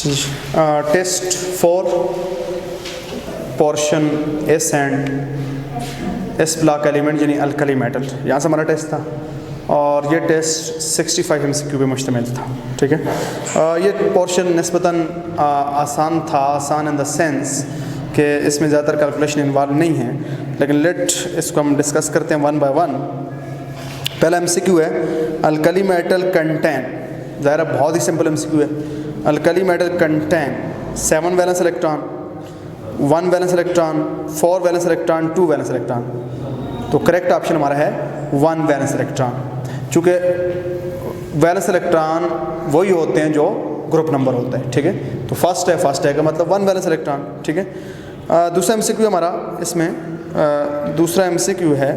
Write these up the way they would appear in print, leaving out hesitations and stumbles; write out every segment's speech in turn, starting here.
Test for portion S and S block element यानी alkali metal, यहाँ से हमारा टेस्ट था और ये टेस्ट 65 MCQ पे मुश्तमिल था। ठीक है, ये पोर्शन निस्बतन आसान था, आसान इन द सेंस कि इसमें ज़्यादातर कैलकुलेशन इन्वॉल्व नहीं है, लेकिन लेट इसको हम डिस्कस करते हैं वन बाय वन। पहला MCQ है अल्कली मेटल कंटेन, ज़ाहिर बहुत ही सिंपल MCQ है। Alkali metal contain 7 valence electron, 1 valence electron, 4 valence electron, 2 valence electron. तो करेक्ट ऑप्शन हमारा है 1 वैलेंस इलेक्ट्रॉन, चूँकि वैलेंस इलेक्ट्रॉन वही होते हैं जो ग्रुप नंबर होता है। ठीक है, तो फर्स्ट है का मतलब 1 वैलेंस इलेक्ट्रॉन। ठीक है, दूसरा MCQ हमारा इसमें दूसरा MCQ है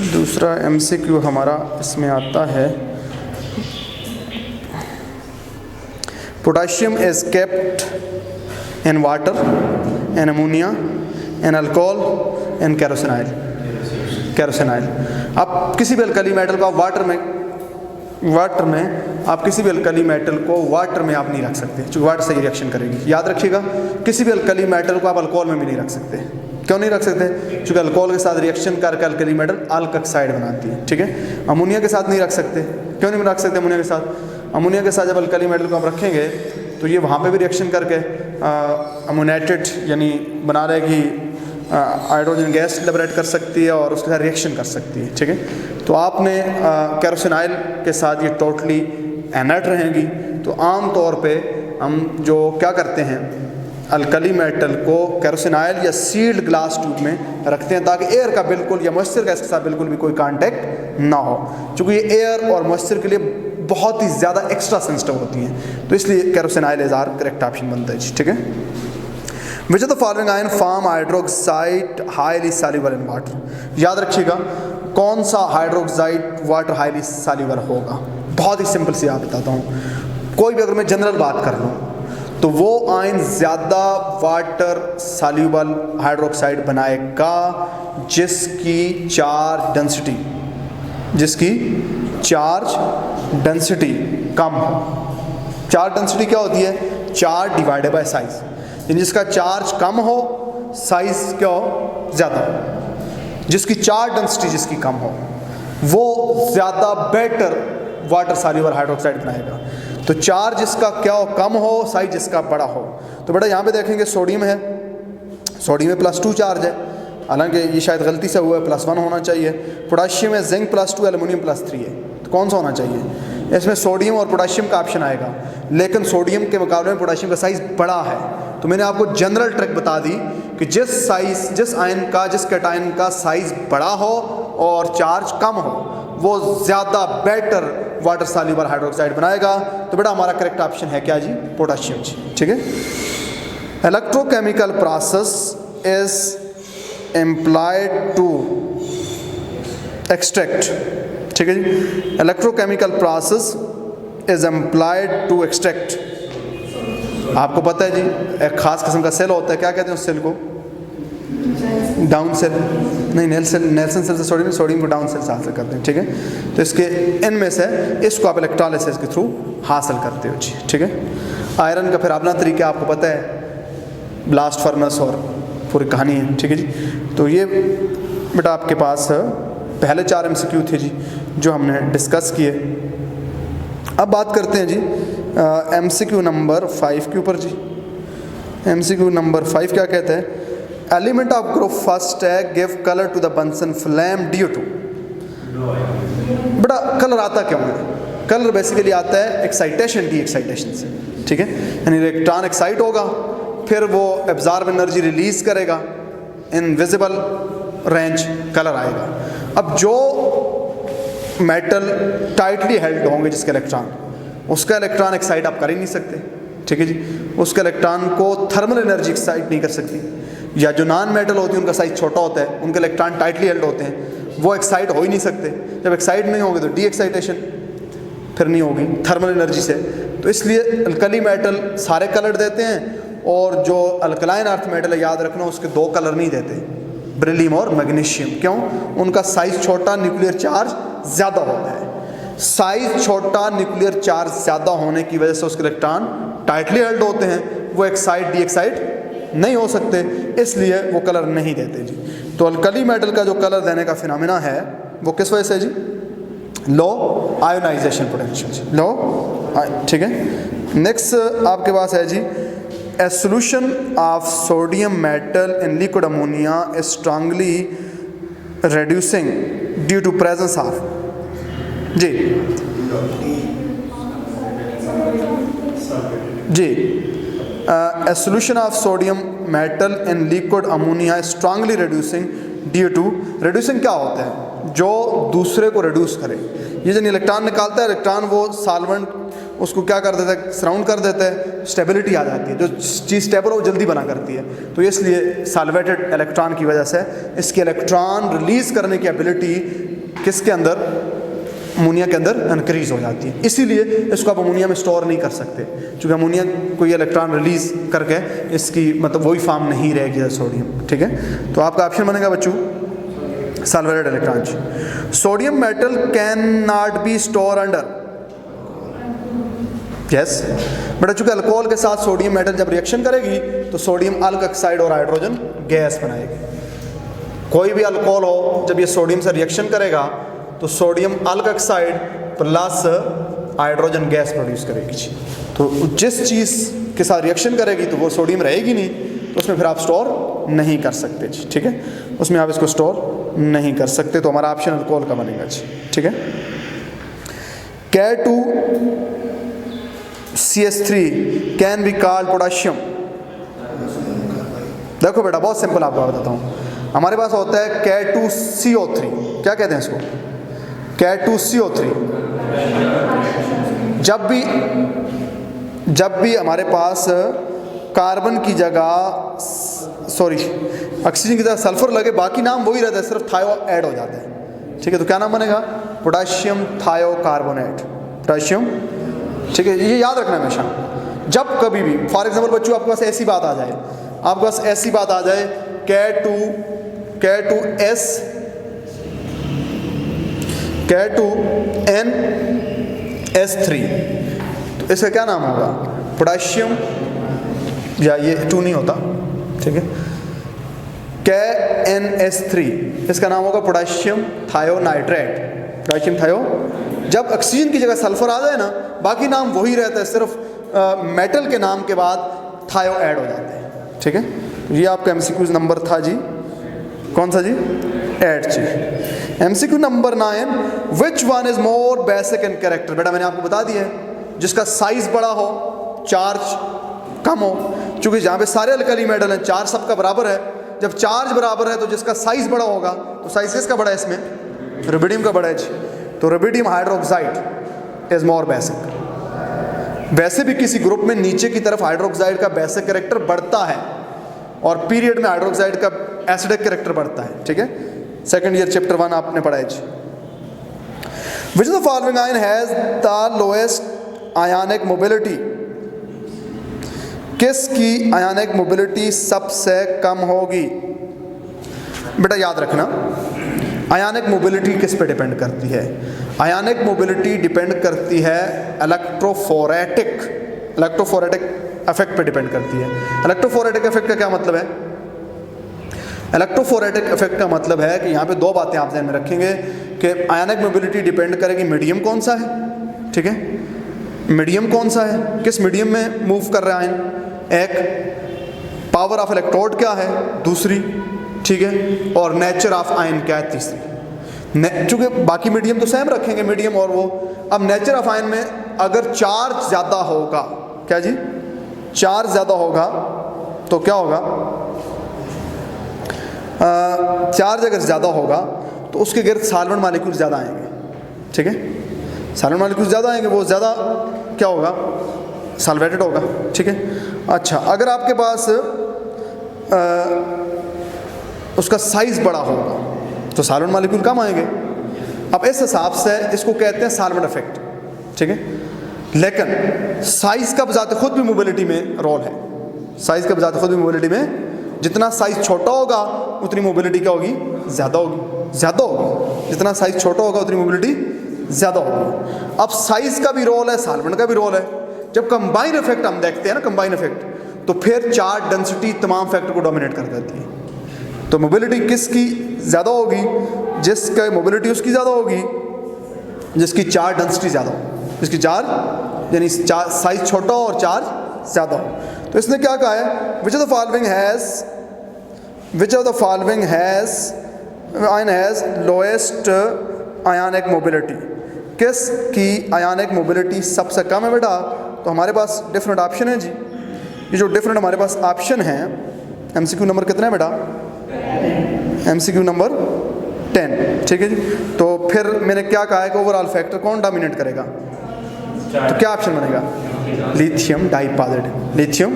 दूसरा MCQ हमारा इसमें आता है potassium is kept in water, in ammonia, in alcohol, in kerosene oil. आप किसी भी अल्कली मेटल को वाटर में आप किसी भी अल्कली मेटल को वाटर में आप नहीं रख सकते, क्योंकि वाटर से ही रिएक्शन करेगी। याद रखिएगा, किसी भी अल्कली मेटल को आप अल्कोहल में भी नहीं रख सकते। क्यों नहीं रख सकते? क्योंकि अल्कोहल के साथ रिएक्शन करके अल्कली मेटल अल्कक्साइड बनाती है। ठीक है, अमोनिया के साथ नहीं रख सकते। क्यों नहीं रख सकते अमोनिया के साथ? अमोनिया के साथ जब अल्कली मेटल को आप रखेंगे तो ये वहाँ पे भी रिएक्शन करके अमोनेटेड यानी बना रहेगी, हाइड्रोजन गैस लिबरेट कर सकती है और उसके साथ रिएक्शन कर सकती है। ठीक है, तो आपने कैरोसिनाइल के साथ ये टोटली एनर्ट रहेंगी। तो आम तौर पे हम जो क्या करते हैं, अल्कली मेटल को कैरोसिनाइल या सील्ड ग्लास ट्यूब में रखते हैं ताकि एयर का बिल्कुल या मॉइस्चर गैस के साथ बिल्कुल भी कोई कांटेक्ट ना हो, क्योंकि ये एयर और मॉइस्चर के लिए बहुत ही ज़्यादा एक्स्ट्रा सेंसिटिव होती हैं। तो इसलिए कैरोसिनाइल इज आर करेक्ट ऑप्शन बनता है जी। ठीक है, विच of the following ion form hydroxide highly soluble in water. याद रखिएगा, कौन सा हाइड्रोक्साइड वाटर हाईली सॉल्युबल होगा? बहुत ही सिंपल सी आप बताता हूँ। कोई भी अगर मैं जनरल बात कर लूँ तो वो आयन ज़्यादा वाटर सॉल्युबल हाइड्रोक्साइड बनाएगा जिसकी चार्ज डेंसिटी कम हो। चार्ज डेंसिटी क्या होती है? चार्ज डिवाइडेड बाय साइज, यानी जिसका चार्ज कम हो साइज क्या हो? ज़्यादा हो। जिसकी चार्ज डेंसिटी जिसकी कम हो वो ज़्यादा बेटर वाटर सॉल्युबल हाइड्रोक्साइड बनाएगा। तो चार्ज जिसका क्या हो? कम हो, साइज जिसका बड़ा हो। तो बेटा यहाँ पे देखेंगे सोडियम है, सोडियम में +2 चार्ज है, हालांकि ये शायद गलती से हुआ है, +1 होना चाहिए। पोटाशियम में जिंक +2, एल्युमिनियम +3 है, तो कौन सा होना चाहिए? इसमें सोडियम और पोटाशियम का ऑप्शन आएगा, लेकिन सोडियम के मुकाबले में पोटाशियम का साइज़ बड़ा है। तो मैंने आपको जनरल ट्रिक बता दी कि जिस आयन का, जिस कैटायन का साइज़ बड़ा हो और चार्ज कम हो वो ज़्यादा बेटर वाटर सॉल्युबल हाइड्रोक्साइड बनाएगा। तो बेटा हमारा करेक्ट ऑप्शन है क्या जी? पोटाशियम जी। ठीक है, electrochemical process is employed to extract. ठीक है जी, electrochemical process is employed to extract. आपको पता है जी, एक खास किस्म का सेल होता है, क्या कहते हैं उस सेल को? डाउन सेल नहीं, नेल्सन सेल से सोडियम को डाउन सेल से हासिल करते हैं। ठीक है, तो इसके इनमें से इसको आप इलेक्ट्रोलाइसिस के थ्रू हासिल करते हो जी। ठीक है, आयरन का फिर अपना तरीका आपको पता है, ब्लास्ट फर्नेस और पूरी कहानी है। ठीक है जी, तो ये बेटा आपके पास पहले 4 MCQ थे जी जो हमने डिस्कस किए। अब बात करते हैं जी MCQ नंबर 5 के ऊपर जी। MCQ नंबर 5 क्या कहते हैं? एलिमेंट ऑफ ग्रुप फर्स्ट है give colour to the Bunsen flame due to. बेटा कलर आता क्यों है? कलर बेसिकली आता है एक्साइटेशन, डी एक्साइटेशन से। ठीक है, यानी इलेक्ट्रॉन एक्साइट होगा, फिर वो एब्जॉर्ब एनर्जी रिलीज करेगा, इनविजिबल रेंज कलर आएगा। अब जो मेटल टाइटली हेल्ड होंगे जिसके इलेक्ट्रॉन, उसका इलेक्ट्रॉन एक्साइट आप कर ही नहीं सकते। ठीक है जी, उसके इलेक्ट्रॉन को थर्मल एनर्जी एक्साइट नहीं कर सकती। या जो नॉन मेटल होती है उनका साइज छोटा होता है, उनके इलेक्ट्रॉन टाइटली हेल्ड होते हैं, वो एक्साइट हो ही नहीं सकते। जब एक्साइट नहीं होंगे तो डी एक्साइटेशन फिर नहीं होगी थर्मल एनर्जी से। तो इसलिए अल्कली मेटल सारे कलर देते हैं, और जो अल्कलाइन अर्थ मेटल है याद रखना उसके 2 कलर नहीं देते, बेरिलियम और मैग्नीशियम। क्यों? उनका साइज छोटा, न्यूक्लियर चार्ज ज़्यादा होता है। साइज छोटा, न्यूक्लियर चार्ज ज़्यादा होने की वजह से उसके इलेक्ट्रॉन टाइटली हेल्ड होते हैं, वो एक्साइट डीएक्साइट नहीं हो सकते, इसलिए वो कलर नहीं देते जी। तो अल्कली मेटल का जो कलर देने का फिनोमेना है वो किस वजह से जी? लो आयोनाइजेशन पोटेंशियल जी, लो, ठीक है। नेक्स्ट आपके पास है जी, a solution of sodium metal in liquid ammonia is strongly reducing due to presence of जी a solution of sodium metal in liquid ammonia is strongly reducing due to reducing क्या होता है? जो दूसरे को रिड्यूस करे। ये जो इलेक्ट्रॉन निकालता है, इलेक्ट्रॉन वो सॉल्वेंट उसको क्या कर देता है? सराउंड कर देता है, स्टेबिलिटी आ जाती है, जो चीज़ स्टेबल हो वो जल्दी बना करती है। तो इसलिए सॉल्वेटेड इलेक्ट्रॉन की वजह से इसकी इलेक्ट्रॉन रिलीज करने की एबिलिटी किसके अंदर? अमोनिया के अंदर इंक्रीज हो जाती है। इसीलिए इसको आप अमोनिया में स्टोर नहीं कर सकते, क्योंकि अमोनिया को ये इलेक्ट्रॉन रिलीज करके इसकी मतलब वही फॉर्म नहीं रहेगी सोडियम, ठीक है। तो आपका ऑप्शन बनेगा बच्चों solvated electron. Sodium metal can not be store under, yes बेटा, चूंकि अल्कोहल के साथ सोडियम मेटल जब रिएक्शन करेगी तो सोडियम अल्कोक्साइड और हाइड्रोजन गैस बनाएगी। कोई भी अल्कोहल हो, जब ये सोडियम से रिएक्शन करेगा तो sodium alkoxide plus hydrogen gas produce करेगी। तो जिस चीज़ के साथ रिएक्शन करेगी तो वो सोडियम रहेगी नहीं, तो उसमें फिर आप स्टोर नहीं कर सकते जी, ठीक है, उसमें आप इसको स्टोर नहीं कर सकते। तो हमारा ऑप्शन अल्कोहल का बनेगा जी, ठीक है। K2CH3 can be called potassium. देखो बेटा बहुत सिंपल आपको बताता हूँ, हमारे पास होता है K2CO3, क्या कहते हैं इसको? K2CO3। जब भी हमारे पास कार्बन की जगह ऑक्सीजन की जगह सल्फर लगे, बाकी नाम वही रहता है, सिर्फ थायो ऐड हो जाता है, ठीक है। तो क्या नाम बनेगा? पोटाशियम थायोकार्बोनेट, पोटाशियम, ठीक है। ये याद रखना हमेशा, जब कभी भी फॉर एग्जांपल बच्चों आपके पास ऐसी बात आ जाए, आपके पास ऐसी बात आ जाए K2NS3, तो इसका क्या नाम होगा? पोटाशियम, या ये 2 नहीं होता, ठीक है, KNS3, इसका नाम होगा पोटाशियम थायोनाइट्रेट, पोटाशियम थायो। जब ऑक्सीजन की जगह सल्फर आ जाए ना, बाकी नाम वही रहता है, सिर्फ मेटल के नाम के बाद थायो ऐड हो जाते हैं, ठीक है। ये आपका एमसीक्यू नंबर था जी, कौन सा जी? 8 जी। MCQ number 9, which one is more basic in character. बेटा मैंने आपको बता दिया है, जिसका साइज बड़ा हो, चार्ज कम हो, क्योंकि जहाँ पे सारे अल्कली मेटल हैं चार्ज सबका बराबर है, जब चार्ज बराबर है तो जिसका साइज बड़ा होगा, तो साइज किसका बड़ा है इसमें? रुबिडियम का बड़ा है जी। तो rubidium hydroxide is more basic. वैसे भी किसी ग्रुप में नीचे की तरफ हाइड्रोक्साइड का बेसिक कैरेक्टर बढ़ता है, और पीरियड में हाइड्रोक्साइड का एसिडिक कैरेक्टर बढ़ता है, ठीक है। सेकंड ईयर चैप्टर 1 आपने पढ़ा है जी। Which of the following ion has the lowest ionic mobility. किसकी आयनिक मोबिलिटी सबसे कम होगी? बेटा याद रखना, आयनिक मोबिलिटी किस पे डिपेंड करती है? आयनिक मोबिलिटी डिपेंड करती है इलेक्ट्रोफोरेटिक इफेक्ट पे डिपेंड करती है। इलेक्ट्रोफोरेटिक इफेक्ट का क्या मतलब है? इलेक्ट्रोफोरेटिक इफेक्ट का मतलब है कि यहाँ पे 2 बातें आप ध्यान में रखेंगे कि आयनिक मोबिलिटी डिपेंड करेगी मीडियम कौन सा है, ठीक है, मीडियम कौन सा है, किस मीडियम में मूव कर रहा है आयन, एक पावर ऑफ इलेक्ट्रोड क्या है, दूसरी, ठीक है, और नेचर ऑफ आयन क्या है, तीसरी। चूँकि बाकी मीडियम तो सेम रखेंगे, मीडियम और वो। अब नेचर ऑफ आयन में अगर चार्ज ज़्यादा होगा, क्या जी, चार्ज ज़्यादा होगा तो क्या होगा? चार्ज अगर ज़्यादा होगा तो उसके गिर्द सॉल्वेंट मॉलिक्यूल ज़्यादा आएंगे, ठीक है, सॉल्वेंट मॉलिक्यूल ज़्यादा आएंगे, वो ज़्यादा क्या होगा? सॉल्वेटेड होगा, ठीक है। अच्छा, अगर आपके पास उसका साइज़ बड़ा होगा तो सॉल्वेंट मॉलिक्यूल कम आएंगे। अब इस हिसाब से इसको कहते हैं सॉल्वेंट इफेक्ट, ठीक है। लेकिन साइज़ का बजाते खुद भी मोबिलिटी में रोल है, साइज़ का बजाते खुद भी मोबिलिटी में, जितना साइज़ छोटा होगा उतनी मोबिलिटी क्या होगी? ज़्यादा होगी, ज़्यादा होगी। जितना साइज़ छोटा होगा उतनी मोबिलिटी ज़्यादा होगी। अब साइज़ का भी रोल है, सॉल्वेंट का भी रोल है। जब कंबाइन इफेक्ट हम देखते हैं ना, कंबाइन इफेक्ट, तो फिर चार्ज डेंसिटी तमाम फैक्टर को डोमिनेट कर देती है। तो मोबिलिटी किसकी ज़्यादा होगी? जिसका मोबिलिटी उसकी ज़्यादा होगी जिसकी चार्ज डेंसिटी ज़्यादा हो, जिसकी चार्ज यानी साइज छोटा हो और चार्ज ज़्यादा हो। तो इसने क्या कहा है, विच of the following has ion has lowest ionic mobility, किस की आयनिक मोबिलिटी सबसे कम है बेटा? तो हमारे पास डिफरेंट ऑप्शन है जी। ये जो डिफरेंट हमारे पास ऑप्शन हैं, MCQ नंबर कितना है बेटा? MCQ नंबर 10, ठीक है जी। तो फिर मैंने क्या कहा है कि ओवरऑल फैक्टर कौन डोमिनेट करेगा? तो क्या ऑप्शन बनेगा? Lithium dipositive, lithium.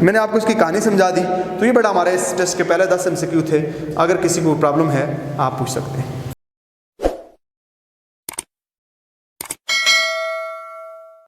मैंने आपको इसकी कहानी समझा दी। तो ये बेटा हमारे इस टेस्ट के पहले 10 MCQ थे। अगर किसी को प्रॉब्लम है आप पूछ सकते हैं।